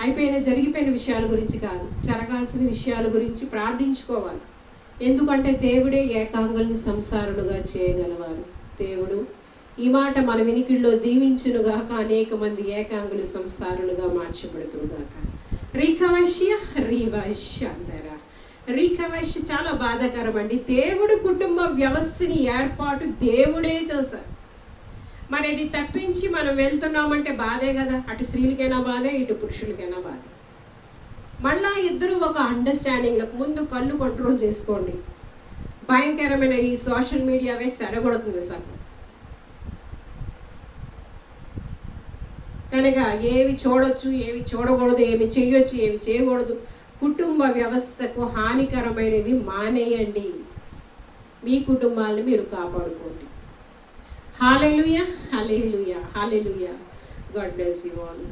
జరిగిపోయిన విషయాల గురించి కాదు, జరగాల్సిన విషయాల గురించి ప్రార్థించుకోవాలి. ఎందుకంటే దేవుడే ఏకాంగులను సంసారులుగా చేయగలవారు. దేవుడు ఈ మాట మన వినికిడిలో దీవించునుగాక. అనేక మంది ఏకాంగులు సంసారులుగా మార్చబడుతుగాక. రీకవశ్య చాలా బాధాకరం అండి. దేవుడు కుటుంబ వ్యవస్థని ఏర్పాటు దేవుడే చేశారు. మరి అది తప్పించి మనం వెళ్తున్నామంటే బాధే కదా. అటు స్త్రీలకైనా బాధే, ఇటు పురుషులకైనా బాధే. మళ్ళా ఇద్దరు ఒక అండర్స్టాండింగ్లకు ముందు కళ్ళు కంట్రోల్ చేసుకోండి. భయంకరమైన ఈ సోషల్ మీడియా వేసి ఎడగొడుతుంది సార్. కనుక ఏవి చూడొచ్చు, ఏవి చూడకూడదు, ఏమి చేయొచ్చు, ఏమి చేయకూడదు, కుటుంబ వ్యవస్థకు హానికరమైనవి మానేయండి. మీ కుటుంబాలను మీరు కాపాడుకోండి. Hallelujah, hallelujah, hallelujah. God bless you all.